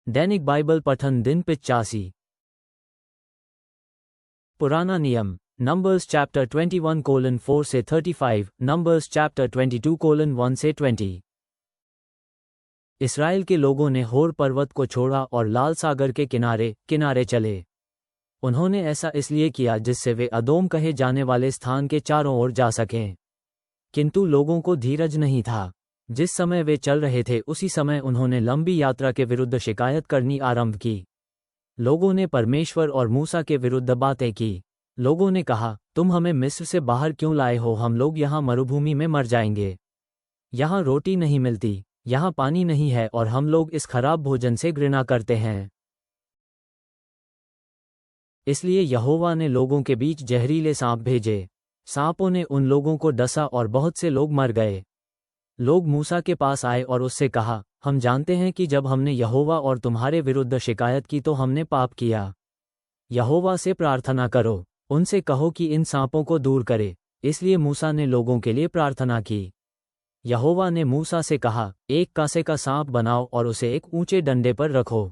दैनिक Bible पठन दिन 85। पुराना नियम नंबर्स चैप्टर 21:4 से 35, नंबर्स चैप्टर 22:1 से 20। इसराइल के लोगों ने होर पर्वत को छोड़ा और लाल सागर के किनारे किनारे चले। उन्होंने ऐसा इसलिए किया जिससे वे अदोम कहे जाने वाले स्थान के चारों ओर जा सकें। किंतु लोगों को धीरज नहीं था। जिस समय वे चल रहे थे उसी समय उन्होंने लंबी यात्रा के विरुद्ध शिकायत करनी आरंभ की। लोगों ने परमेश्वर और मूसा के विरुद्ध बातें की। लोगों ने कहा, तुम हमें मिस्र से बाहर क्यों लाए हो? हम लोग यहाँ मरुभूमि में मर जाएंगे। यहाँ रोटी नहीं मिलती, यहाँ पानी नहीं है और हम लोग इस खराब भोजन से घृणा करते हैं। इसलिए यहोवा ने लोगों के बीच जहरीले सांप भेजे। सांपों ने उन लोगों को डसा और बहुत से लोग मर गए। लोग मूसा के पास आए और उससे कहा, हम जानते हैं कि जब हमने यहोवा और तुम्हारे विरुद्ध शिकायत की तो हमने पाप किया। यहोवा से प्रार्थना करो, उनसे कहो कि इन सांपों को दूर करे। इसलिए मूसा ने लोगों के लिए प्रार्थना की। यहोवा ने मूसा से कहा, एक कासे का सांप बनाओ और उसे एक ऊंचे डंडे पर रखो।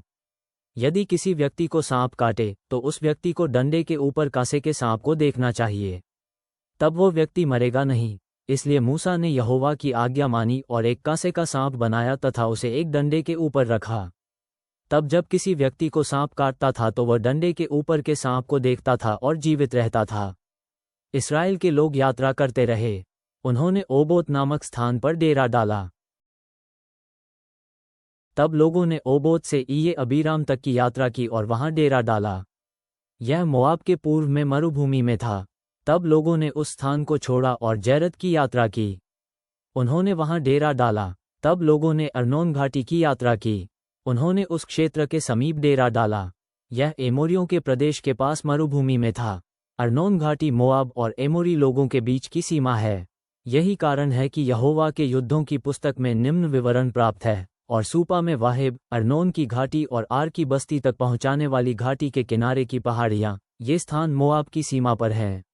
यदि किसी व्यक्ति को सांप काटे तो उस व्यक्ति को डंडे के ऊपर कासे के सांप को देखना चाहिए, तब वो व्यक्ति मरेगा नहीं। इसलिए मूसा ने यहोवा की आज्ञा मानी और एक कासे का सांप बनाया तथा उसे एक डंडे के ऊपर रखा। तब जब किसी व्यक्ति को सांप काटता था तो वह डंडे के ऊपर के सांप को देखता था और जीवित रहता था। इसराइल के लोग यात्रा करते रहे। उन्होंने ओबोत नामक स्थान पर डेरा डाला। तब लोगों ने ओबोत से ईये अबीराम तक की यात्रा की और वहां डेरा डाला। यह मोआब के पूर्व में मरुभूमि में था। तब लोगों ने उस स्थान को छोड़ा और जैरत की यात्रा की। उन्होंने वहां डेरा डाला। तब लोगों ने अर्नोन घाटी की यात्रा की। उन्होंने उस क्षेत्र के समीप डेरा डाला। यह एमोरियों के प्रदेश के पास मरुभूमि में था। अर्नोन घाटी मोआब और एमोरी लोगों के बीच की सीमा है। यही कारण है कि यहोवा के युद्धों की पुस्तक में निम्न विवरण प्राप्त है। और सूपा में वाहिब, अर्नोन की घाटी और आर की बस्ती तक पहुंचाने वाली घाटी के किनारे की पहाड़ियां, ये स्थान मोआब की सीमा पर हैं।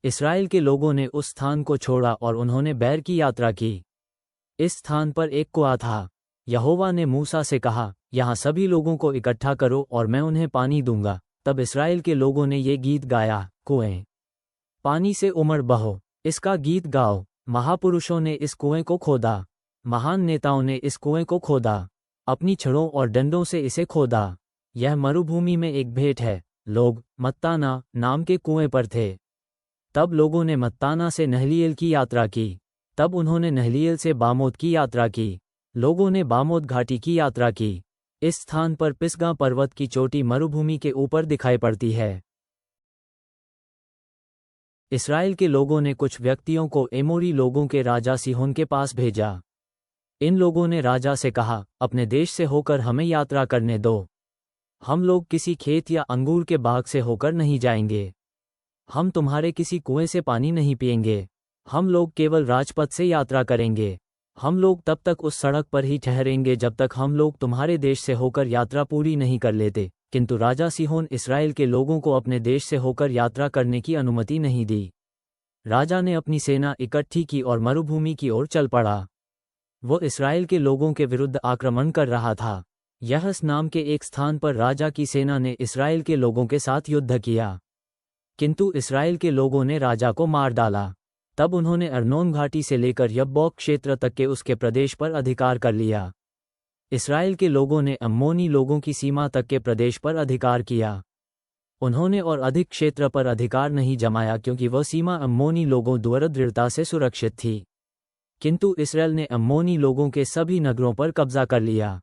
इसराइल के लोगों ने उस स्थान को छोड़ा और उन्होंने बैर की यात्रा की। इस स्थान पर एक कुआं था। यहोवा ने मूसा से कहा, यहाँ सभी लोगों को इकट्ठा करो और मैं उन्हें पानी दूंगा। तब इसराइल के लोगों ने ये गीत गाया, कुएं पानी से उमड़ बहो, इसका गीत गाओ। महापुरुषों ने इस कुएं को खोदा, महान नेताओं ने इस कुएं को खोदा, अपनी छड़ों और डंडों से इसे खोदा। यह मरुभूमि में एक भेंट है। लोग मत्ताना नाम के कुएं पर थे। तब लोगों ने मत्ताना से नहलीएल की यात्रा की। तब उन्होंने नहलीएल से बामोत की यात्रा की। लोगों ने बामोत घाटी की यात्रा की। इस स्थान पर पिसगा पर्वत की चोटी मरुभूमि के ऊपर दिखाई पड़ती है। इसराइल के लोगों ने कुछ व्यक्तियों को एमोरी लोगों के राजा सीहोन के पास भेजा। इन लोगों ने राजा से कहा, अपने देश से होकर हमें यात्रा करने दो। हम लोग किसी खेत या अंगूर के बाग से होकर नहीं जाएंगे। हम तुम्हारे किसी कुएं से पानी नहीं पिएंगे। हम लोग केवल राजपथ से यात्रा करेंगे। हम लोग तब तक उस सड़क पर ही ठहरेंगे जब तक हम लोग तुम्हारे देश से होकर यात्रा पूरी नहीं कर लेते। किंतु राजा सीहोन इसराइल के लोगों को अपने देश से होकर यात्रा करने की अनुमति नहीं दी। राजा ने अपनी सेना इकट्ठी की और मरुभूमि की ओर चल पड़ा। वो इसराइल के लोगों के विरुद्ध आक्रमण कर रहा था। यहस नाम के एक स्थान पर राजा की सेना ने इसराइल के लोगों के साथ युद्ध किया, किंतु इसराइल के लोगों ने राजा को मार डाला। तब उन्होंने अर्नोन घाटी से लेकर यब्बोक क्षेत्र तक के उसके प्रदेश पर अधिकार कर लिया। इसराइल के लोगों ने अम्मोनी लोगों की सीमा तक के प्रदेश पर अधिकार किया। उन्होंने और अधिक क्षेत्र पर अधिकार नहीं जमाया क्योंकि वह सीमा अम्मोनी लोगों द्वारा दृढ़ता से सुरक्षित थी। किंतु इसराइल ने अम्मोनी लोगों के सभी नगरों पर कब्जा कर लिया।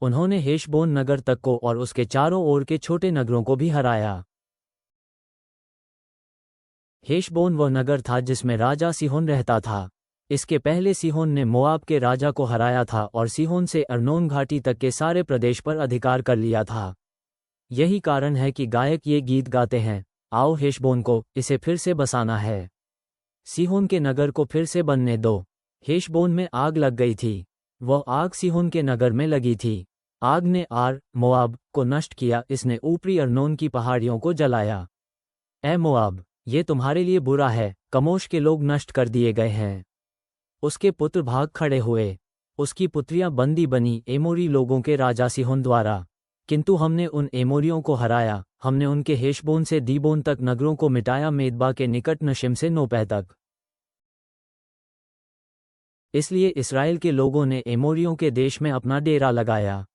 उन्होंने हेशबोन नगर तक को और उसके चारों ओर के छोटे नगरों को भी हराया। हेशबोन वह नगर था जिसमें राजा सीहोन रहता था। इसके पहले सीहोन ने मोआब के राजा को हराया था और सीहोन से अर्नोन घाटी तक के सारे प्रदेश पर अधिकार कर लिया था। यही कारण है कि गायक ये गीत गाते हैं, आओ हेशबोन को इसे फिर से बसाना है। सीहोन के नगर को फिर से बनने दो। हेशबोन में आग लग गई थी। वह आग सीहोन के नगर में लगी थी। आग ने आर मोआब को नष्ट किया। इसने ऊपरी अर्नोन की पहाड़ियों को जलाया। ए मोआब, ये तुम्हारे लिए बुरा है। कमोश के लोग नष्ट कर दिए गए हैं। उसके पुत्र भाग खड़े हुए। उसकी पुत्रियां बंदी बनी एमोरी लोगों के राजा सिहोन द्वारा। किंतु हमने उन एमोरियों को हराया, हमने उनके हेशबोन से दीबोन तक नगरों को मिटाया, मेदबा के निकट नशिम से नोपह तक। इसलिए इस्राएल के लोगों ने एमोरियों के देश में अपना डेरा लगाया।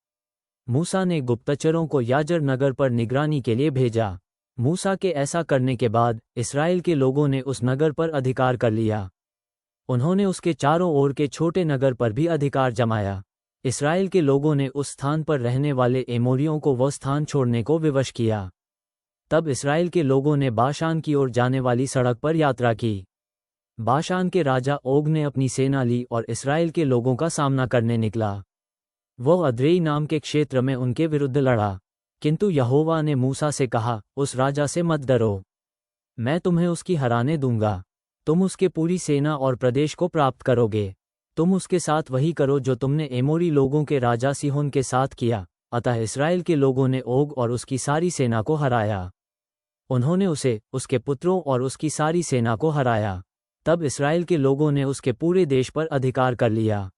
मूसा ने गुप्तचरों को याजर नगर पर निगरानी के लिए भेजा। मूसा के ऐसा करने के बाद इस्राएल के लोगों ने उस नगर पर अधिकार कर लिया। उन्होंने उसके चारों ओर के छोटे नगर पर भी अधिकार जमाया। इस्राएल के लोगों ने उस स्थान पर रहने वाले एमोरियों को वह स्थान छोड़ने को विवश किया। तब इस्राएल के लोगों ने बाशान की ओर जाने वाली सड़क पर यात्रा की। बाशान के राजा ओग ने अपनी सेना ली और इस्राएल के लोगों का सामना करने निकला। वह अद्रेई नाम के क्षेत्र में उनके विरुद्ध लड़ा। किंतु यहोवा ने मूसा से कहा, उस राजा से मत डरो, मैं तुम्हें उसकी हराने दूंगा। तुम उसके पूरी सेना और प्रदेश को प्राप्त करोगे। तुम उसके साथ वही करो जो तुमने एमोरी लोगों के राजा सिहोन के साथ किया। अतः इस्राएल के लोगों ने ओग और उसकी सारी सेना को हराया। उन्होंने उसे, उसके पुत्रों और उसकी सारी सेना को हराया। तब इस्राएल के लोगों ने उसके पूरे देश पर अधिकार कर लिया।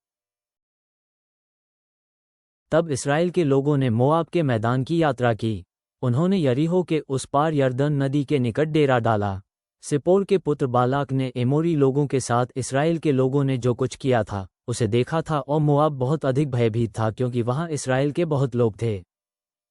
तब इस्राएल के लोगों ने मोआब के मैदान की यात्रा की। उन्होंने यरीहो के उस पार यरदन नदी के निकट डेरा डाला। सिपोर के पुत्र बालाक ने एमोरी लोगों के साथ इस्राएल के लोगों ने जो कुछ किया था उसे देखा था, और मोआब बहुत अधिक भयभीत था क्योंकि वहां इस्राएल के बहुत लोग थे।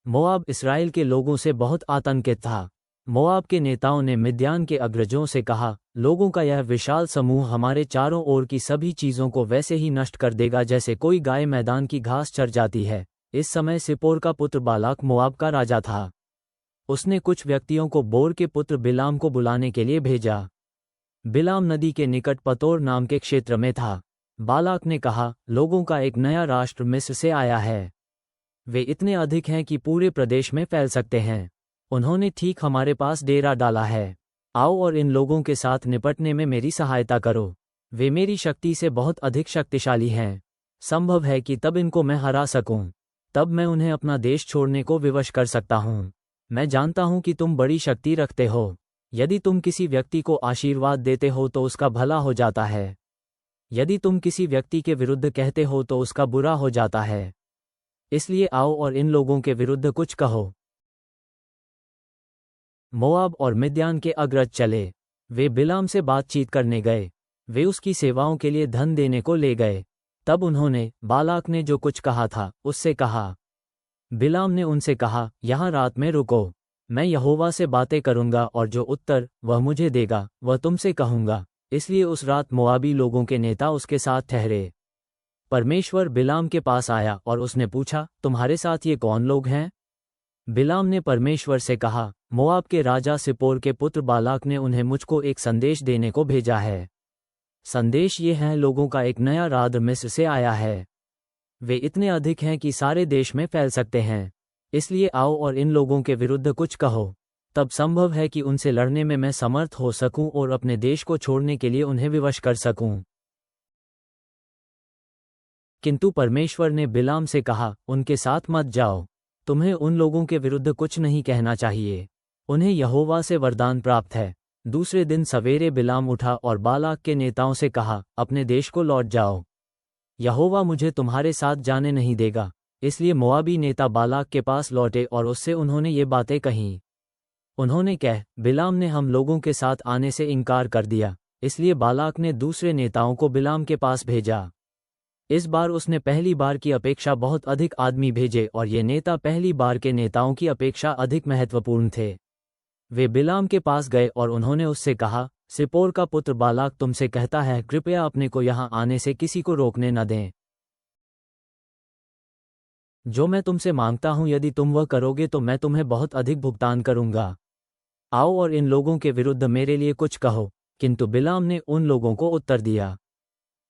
मोआब इस्राएल के लोगों से बहुत आतंकित था। मोआब के नेताओं ने मिद्यान के अग्रजों से कहा, लोगों का यह विशाल समूह हमारे चारों ओर की सभी चीज़ों को वैसे ही नष्ट कर देगा जैसे कोई गाय मैदान की घास चर जाती है। इस समय सिपोर का पुत्र बालाक मोआब का राजा था। उसने कुछ व्यक्तियों को बोर के पुत्र बिलाम को बुलाने के लिए भेजा। बिलाम नदी के निकट पतोर नाम के क्षेत्र में था। बालाक ने कहा, लोगों का एक नया राष्ट्र मिस्र से आया है। वे इतने अधिक हैं कि पूरे प्रदेश में फैल सकते हैं। उन्होंने ठीक हमारे पास डेरा डाला है। आओ और इन लोगों के साथ निपटने में मेरी सहायता करो। वे मेरी शक्ति से बहुत अधिक शक्तिशाली हैं। संभव है कि तब इनको मैं हरा सकूं। तब मैं उन्हें अपना देश छोड़ने को विवश कर सकता हूं। मैं जानता हूं कि तुम बड़ी शक्ति रखते हो। यदि तुम किसी व्यक्ति को आशीर्वाद देते हो तो उसका भला हो जाता है। यदि तुम किसी व्यक्ति के विरुद्ध कहते हो तो उसका बुरा हो जाता है। इसलिए आओ और इन लोगों के विरुद्ध कुछ कहो। मोआब और मिद्यान के अग्रज चले। वे बिलाम से बातचीत करने गए। वे उसकी सेवाओं के लिए धन देने को ले गए। तब उन्होंने, बालाक ने जो कुछ कहा था उससे कहा। बिलाम ने उनसे कहा, यहाँ रात में रुको, मैं यहोवा से बातें करूंगा और जो उत्तर वह मुझे देगा वह तुमसे कहूंगा। इसलिए उस रात मोआबी लोगों के नेता उसके साथ ठहरे। परमेश्वर बिलाम के पास आया और उसने पूछा, तुम्हारे साथ ये कौन लोग हैं? बिलाम ने परमेश्वर से कहा, मोआब के राजा सिपोर के पुत्र बालाक ने उन्हें मुझको एक संदेश देने को भेजा है। संदेश ये है, लोगों का एक नया राष्ट्र मिस्र से आया है। वे इतने अधिक हैं कि सारे देश में फैल सकते हैं। इसलिए आओ और इन लोगों के विरुद्ध कुछ कहो। तब संभव है कि उनसे लड़ने में मैं समर्थ हो सकूं और अपने देश को छोड़ने के लिए उन्हें विवश कर सकूं। किंतु परमेश्वर ने बिलाम से कहा, उनके साथ मत जाओ। तुम्हें उन लोगों के विरुद्ध कुछ नहीं कहना चाहिए। उन्हें यहोवा से वरदान प्राप्त है। दूसरे दिन सवेरे बिलाम उठा और बालाक के नेताओं से कहा, अपने देश को लौट जाओ। यहोवा मुझे तुम्हारे साथ जाने नहीं देगा। इसलिए मोआबी नेता बालाक के पास लौटे और उससे उन्होंने ये बातें कहीं। उन्होंने कहा, बिलाम ने हम लोगों के साथ आने से इनकार कर दिया। इसलिए बालाक ने दूसरे नेताओं को बिलाम के पास भेजा। इस बार उसने पहली बार की अपेक्षा बहुत अधिक आदमी भेजे और ये नेता पहली बार के नेताओं की अपेक्षा अधिक महत्वपूर्ण थे। वे बिलाम के पास गए और उन्होंने उससे कहा, सिपोर का पुत्र बालाक तुमसे कहता है, कृपया अपने को यहाँ आने से किसी को रोकने न दें। जो मैं तुमसे मांगता हूँ यदि तुम वह करोगे तो मैं तुम्हें बहुत अधिक भुगतान करूँगा। आओ और इन लोगों के विरुद्ध मेरे लिए कुछ कहो। किंतु बिलाम ने उन लोगों को उत्तर दिया।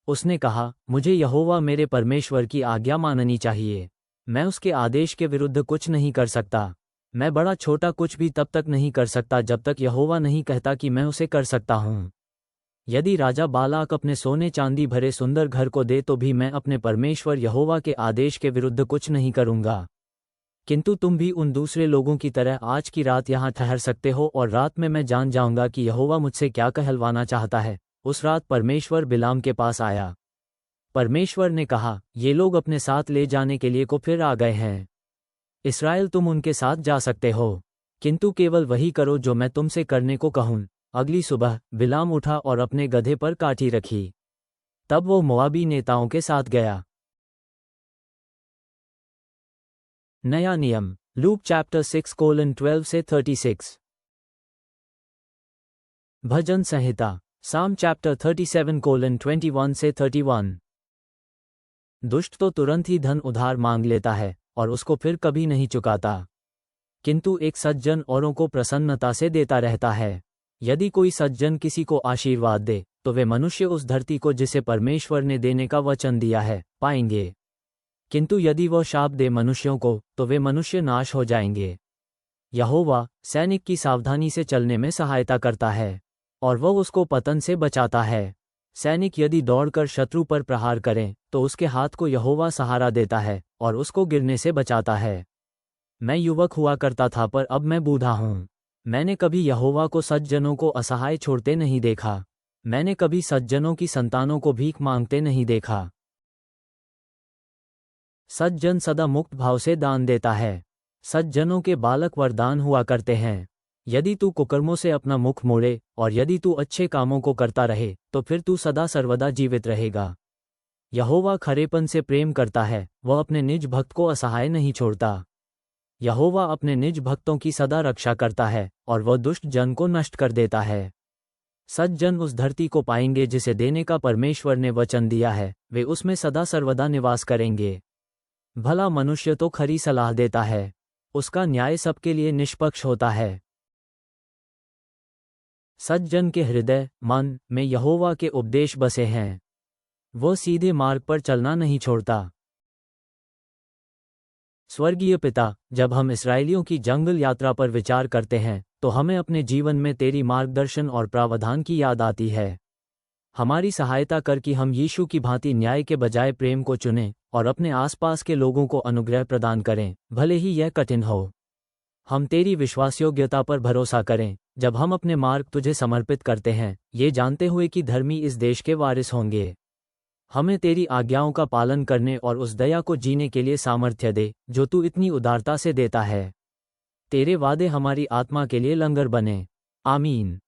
उसने कहा, मुझे यहोवा मेरे परमेश्वर की आज्ञा माननी चाहिए। मैं उसके आदेश के विरुद्ध कुछ नहीं कर सकता। मैं बड़ा छोटा कुछ भी तब तक नहीं कर सकता जब तक यहोवा नहीं कहता कि मैं उसे कर सकता हूँ। यदि राजा बालाक अपने सोने चांदी भरे सुंदर घर को दे तो भी मैं अपने परमेश्वर यहोवा के आदेश के विरुद्ध कुछ नहीं करूँगा। किंतु तुम भी उन दूसरे लोगों की तरह आज की रात यहाँ ठहर सकते हो और रात में मैं जान जाऊँगा कि यहोवा मुझसे क्या कहलवाना चाहता है। उस रात परमेश्वर बिलाम के पास आया। परमेश्वर ने कहा, ये लोग अपने साथ ले जाने के लिए को फिर आ गए हैं। इस्राएल, तुम उनके साथ जा सकते हो, किंतु केवल वही करो जो मैं तुमसे करने को कहूँ। अगली सुबह बिलाम उठा और अपने गधे पर काठी रखी। तब वो मोआबी नेताओं के साथ गया। नया नियम, लूक चैप्टर 6:12 से 36। भजन संहिता, साम चैप्टर 37:21 से 31। दुष्ट तो तुरंत ही धन उधार मांग लेता है और उसको फिर कभी नहीं चुकाता, किंतु एक सज्जन औरों को प्रसन्नता से देता रहता है। यदि कोई सज्जन किसी को आशीर्वाद दे तो वे मनुष्य उस धरती को जिसे परमेश्वर ने देने का वचन दिया है पाएंगे, किंतु यदि वह शाप दे मनुष्यों को तो वे मनुष्य नाश हो जाएंगे। यहोवा सैनिक की सावधानी से चलने में सहायता करता है और वह उसको पतन से बचाता है। सैनिक यदि दौड़कर शत्रु पर प्रहार करें तो उसके हाथ को यहोवा सहारा देता है और उसको गिरने से बचाता है। मैं युवक हुआ करता था पर अब मैं बूढ़ा हूँ। मैंने कभी यहोवा को सज्जनों को असहाय छोड़ते नहीं देखा। मैंने कभी सज्जनों की संतानों को भीख मांगते नहीं देखा। सज्जन सदा मुक्त भाव से दान देता है। सज्जनों के बालक वरदान हुआ करते हैं। यदि तू कुकर्मों से अपना मुख मोड़े और यदि तू अच्छे कामों को करता रहे तो फिर तू सदा सर्वदा जीवित रहेगा। यहोवा खरेपन से प्रेम करता है, वह अपने निज भक्त को असहाय नहीं छोड़ता। यहोवा अपने निज भक्तों की सदा रक्षा करता है और वह दुष्ट जन को नष्ट कर देता है। सज्जन उस धरती को पाएंगे जिसे देने का परमेश्वर ने वचन दिया है, वे उसमें सदा सर्वदा निवास करेंगे। भला मनुष्य तो खरी सलाह देता है, उसका न्याय सबके लिए निष्पक्ष होता है। सज्जन के हृदय मन में यहोवा के उपदेश बसे हैं, वह सीधे मार्ग पर चलना नहीं छोड़ता। स्वर्गीय पिता, जब हम इस्राएलियों की जंगल यात्रा पर विचार करते हैं तो हमें अपने जीवन में तेरी मार्गदर्शन और प्रावधान की याद आती है। हमारी सहायता कर कि हम यीशु की भांति न्याय के बजाय प्रेम को चुनें और अपने आसपास के लोगों को अनुग्रह प्रदान करें, भले ही यह कठिन हो। हम तेरी विश्वासयोग्यता पर भरोसा करें जब हम अपने मार्ग तुझे समर्पित करते हैं, ये जानते हुए कि धर्मी इस देश के वारिस होंगे। हमें तेरी आज्ञाओं का पालन करने और उस दया को जीने के लिए सामर्थ्य दे जो तू इतनी उदारता से देता है। तेरे वादे हमारी आत्मा के लिए लंगर बने। आमीन।